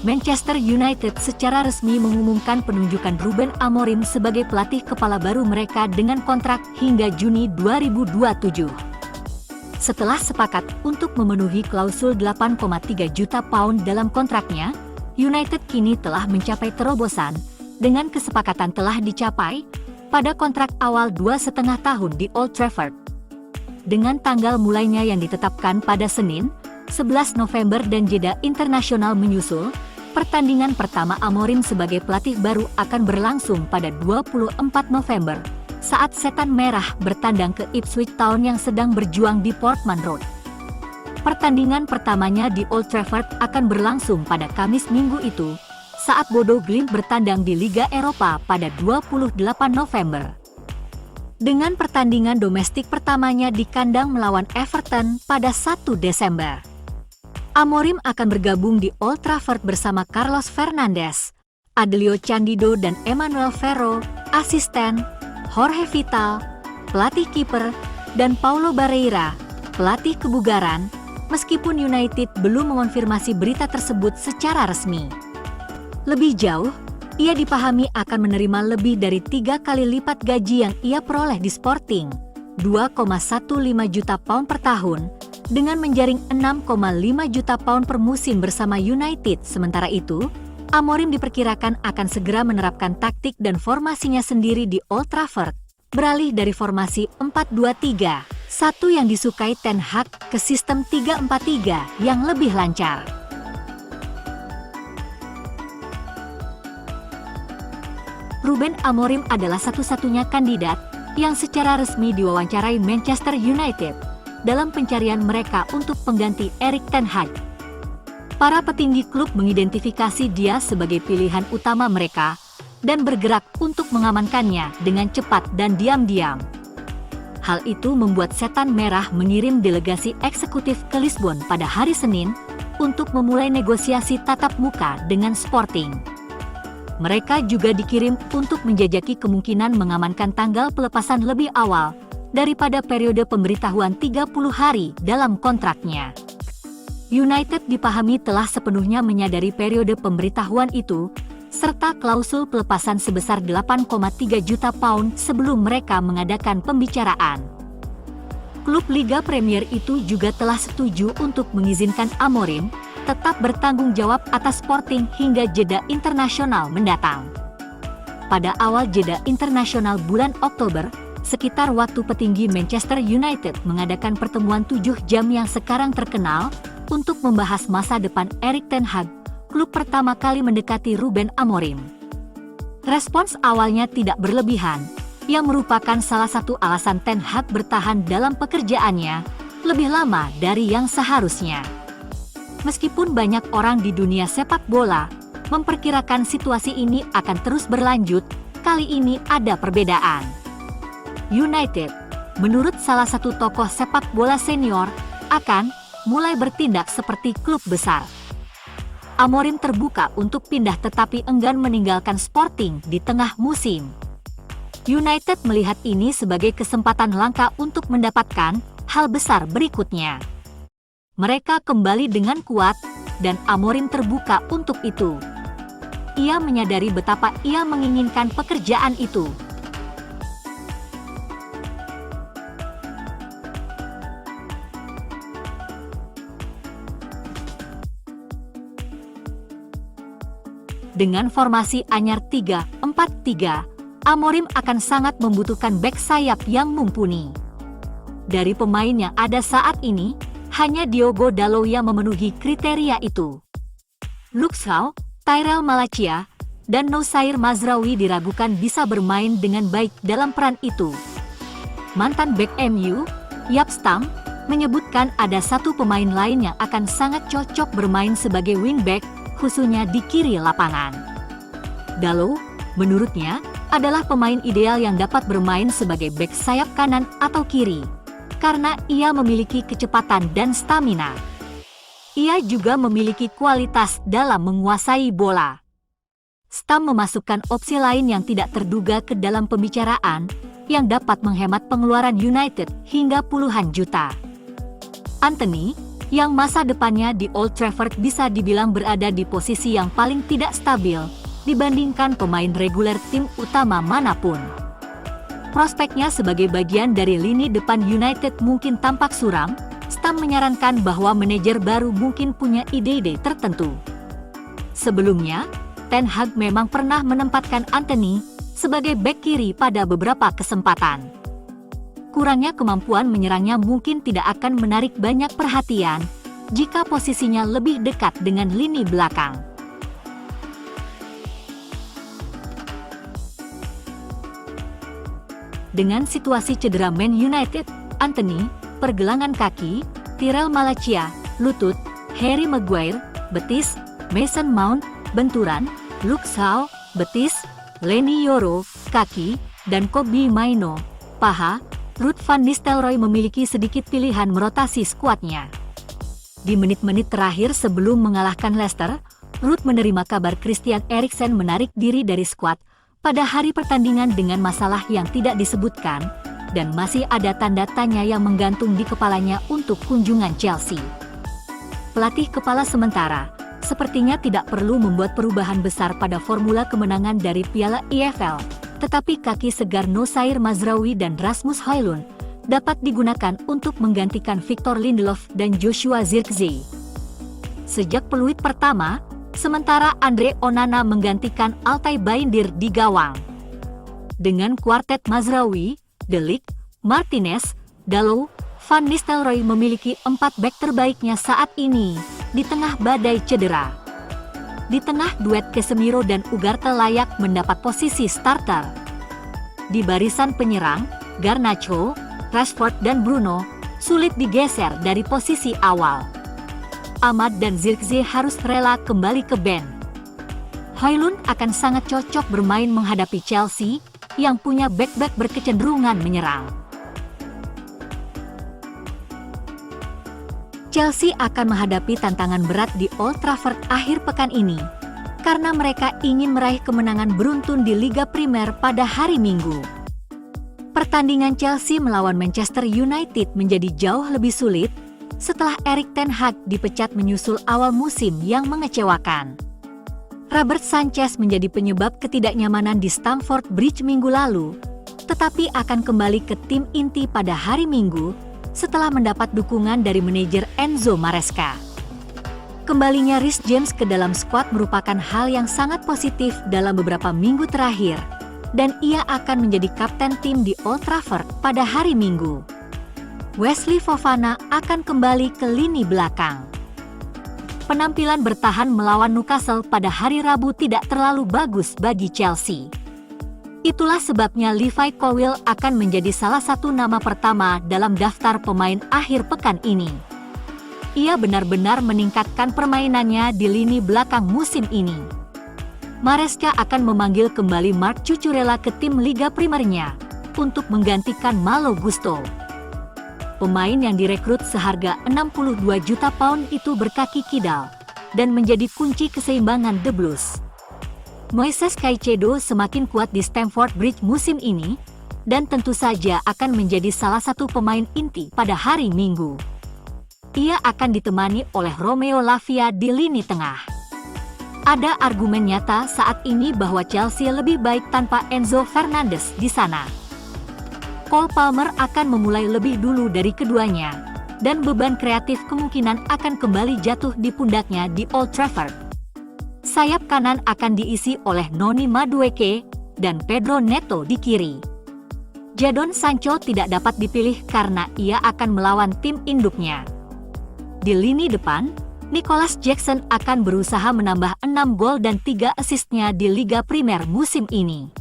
Manchester United secara resmi mengumumkan penunjukan Ruben Amorim sebagai pelatih kepala baru mereka dengan kontrak hingga Juni 2027. Setelah sepakat untuk memenuhi klausul 8,3 juta pound dalam kontraknya, United kini telah mencapai terobosan dengan kesepakatan telah dicapai pada kontrak awal 2,5 tahun di Old Trafford. Dengan tanggal mulainya yang ditetapkan pada Senin, 11 November dan jeda internasional menyusul, pertandingan pertama Amorim sebagai pelatih baru akan berlangsung pada 24 November, saat Setan Merah bertandang ke Ipswich Town yang sedang berjuang di Portman Road. Pertandingan pertamanya di Old Trafford akan berlangsung pada Kamis minggu itu, saat Bodo Glimt bertandang di Liga Eropa pada 28 November. Dengan pertandingan domestik pertamanya di kandang melawan Everton pada 1 Desember. Amorim akan bergabung di Old Trafford bersama Carlos Fernandes, Adelio Candido dan Emmanuel Ferro, asisten, Jorge Vital, pelatih kiper, dan Paulo Barreira, pelatih kebugaran, meskipun United belum mengonfirmasi berita tersebut secara resmi. Lebih jauh, ia dipahami akan menerima lebih dari 3 kali lipat gaji yang ia peroleh di Sporting, 2,15 juta pound per tahun, dengan menjaring 6,5 juta pound per musim bersama United. Sementara itu, Amorim diperkirakan akan segera menerapkan taktik dan formasinya sendiri di Old Trafford, beralih dari formasi 4-2-3, satu yang disukai Ten Hag ke sistem 3-4-3 yang lebih lancar. Ruben Amorim adalah satu-satunya kandidat yang secara resmi diwawancarai Manchester United dalam pencarian mereka untuk pengganti Erik ten Hag. Para petinggi klub mengidentifikasi dia sebagai pilihan utama mereka dan bergerak untuk mengamankannya dengan cepat dan diam-diam. Hal itu membuat Setan Merah mengirim delegasi eksekutif ke Lisbon pada hari Senin untuk memulai negosiasi tatap muka dengan Sporting. Mereka juga dikirim untuk menjajaki kemungkinan mengamankan tanggal pelepasan lebih awal daripada periode pemberitahuan 30 hari dalam kontraknya. United dipahami telah sepenuhnya menyadari periode pemberitahuan itu, serta klausul pelepasan sebesar 8,3 juta pound sebelum mereka mengadakan pembicaraan. Klub Liga Premier itu juga telah setuju untuk mengizinkan Amorim tetap bertanggung jawab atas Sporting hingga jeda internasional mendatang. Pada awal jeda internasional bulan Oktober, sekitar waktu petinggi Manchester United mengadakan pertemuan 7 jam yang sekarang terkenal untuk membahas masa depan Erik ten Hag, klub pertama kali mendekati Ruben Amorim. Respons awalnya tidak berlebihan, yang merupakan salah satu alasan ten Hag bertahan dalam pekerjaannya lebih lama dari yang seharusnya. Meskipun banyak orang di dunia sepak bola memperkirakan situasi ini akan terus berlanjut, kali ini ada perbedaan. United, menurut salah satu tokoh sepak bola senior, akan mulai bertindak seperti klub besar. Amorim terbuka untuk pindah tetapi enggan meninggalkan Sporting di tengah musim. United melihat ini sebagai kesempatan langka untuk mendapatkan hal besar berikutnya. Mereka kembali dengan kuat, dan Amorim terbuka untuk itu. Ia menyadari betapa ia menginginkan pekerjaan itu. Dengan formasi anyar 3-4-3, Amorim akan sangat membutuhkan bek sayap yang mumpuni. Dari pemain yang ada saat ini, hanya Diogo Dalot yang memenuhi kriteria itu. Luke Shaw, Tyrell Malacia, dan Noussair Mazraoui diragukan bisa bermain dengan baik dalam peran itu. Mantan bek MU, Jaap Stam, menyebutkan ada satu pemain lain yang akan sangat cocok bermain sebagai wingback, khususnya di kiri lapangan. Dalot, menurutnya, adalah pemain ideal yang dapat bermain sebagai bek sayap kanan atau kiri, karena ia memiliki kecepatan dan stamina. Ia juga memiliki kualitas dalam menguasai bola. Stam memasukkan opsi lain yang tidak terduga ke dalam pembicaraan, yang dapat menghemat pengeluaran United hingga puluhan juta. Anthony, yang masa depannya di Old Trafford bisa dibilang berada di posisi yang paling tidak stabil dibandingkan pemain reguler tim utama manapun. Prospeknya sebagai bagian dari lini depan United mungkin tampak suram. Stam menyarankan bahwa manajer baru mungkin punya ide-ide tertentu. Sebelumnya, Ten Hag memang pernah menempatkan Antony sebagai bek kiri pada beberapa kesempatan. Kurangnya kemampuan menyerangnya mungkin tidak akan menarik banyak perhatian jika posisinya lebih dekat dengan lini belakang. Dengan situasi cedera Man United, Antony, pergelangan kaki, Tyrell Malacia, lutut, Harry Maguire, betis, Mason Mount, benturan, Luke Shaw, betis, Leny Yoro, kaki, dan Kobbie Mainoo, paha, Ruud van Nistelrooy memiliki sedikit pilihan merotasi skuadnya. Di menit-menit terakhir sebelum mengalahkan Leicester, Ruud menerima kabar Christian Eriksen menarik diri dari skuad pada hari pertandingan dengan masalah yang tidak disebutkan, dan masih ada tanda tanya yang menggantung di kepalanya untuk kunjungan Chelsea. Pelatih kepala sementara sepertinya tidak perlu membuat perubahan besar pada formula kemenangan dari Piala EFL, tetapi kaki segar Nosair Mazraoui dan Rasmus Højlund dapat digunakan untuk menggantikan Victor Lindelof dan Joshua Zirkzee. Sejak peluit pertama, sementara Andre Onana menggantikan Altay Bayindir di gawang. Dengan kuartet Mazraoui, De Ligt, Martinez, Dalot, Van Nistelrooy memiliki 4 bek terbaiknya saat ini di tengah badai cedera. Di tengah duet Casemiro dan Ugarte layak mendapat posisi starter. Di barisan penyerang, Garnacho, Rashford dan Bruno sulit digeser dari posisi awal. Ahmad dan Zirkzee harus rela kembali ke bench. Højlund akan sangat cocok bermain menghadapi Chelsea yang punya bek-bek berkecenderungan menyerang. Chelsea akan menghadapi tantangan berat di Old Trafford akhir pekan ini, karena mereka ingin meraih kemenangan beruntun di Liga Primer pada hari Minggu. Pertandingan Chelsea melawan Manchester United menjadi jauh lebih sulit setelah Erik ten Hag dipecat menyusul awal musim yang mengecewakan. Robert Sanchez menjadi penyebab ketidaknyamanan di Stamford Bridge minggu lalu, tetapi akan kembali ke tim inti pada hari Minggu setelah mendapat dukungan dari manajer Enzo Maresca. Kembalinya Reece James ke dalam skuad merupakan hal yang sangat positif dalam beberapa minggu terakhir, dan ia akan menjadi kapten tim di Old Trafford pada hari Minggu. Wesley Fofana akan kembali ke lini belakang. Penampilan bertahan melawan Newcastle pada hari Rabu tidak terlalu bagus bagi Chelsea. Itulah sebabnya Levi Colwill akan menjadi salah satu nama pertama dalam daftar pemain akhir pekan ini. Ia benar-benar meningkatkan permainannya di lini belakang musim ini. Maresca akan memanggil kembali Marc Cucurella ke tim Liga Primernya untuk menggantikan Malo Gusto. Pemain yang direkrut seharga 62 juta pound itu berkaki kidal dan menjadi kunci keseimbangan The Blues. Moises Caicedo semakin kuat di Stamford Bridge musim ini, dan tentu saja akan menjadi salah satu pemain inti pada hari Minggu. Ia akan ditemani oleh Romeo Lavia di lini tengah. Ada argumen nyata saat ini bahwa Chelsea lebih baik tanpa Enzo Fernandez di sana. Cole Palmer akan memulai lebih dulu dari keduanya, dan beban kreatif kemungkinan akan kembali jatuh di pundaknya di Old Trafford. Sayap kanan akan diisi oleh Noni Madueke dan Pedro Neto di kiri. Jadon Sancho tidak dapat dipilih karena ia akan melawan tim induknya. Di lini depan, Nicholas Jackson akan berusaha menambah 6 gol dan 3 asisnya di Liga Primer musim ini.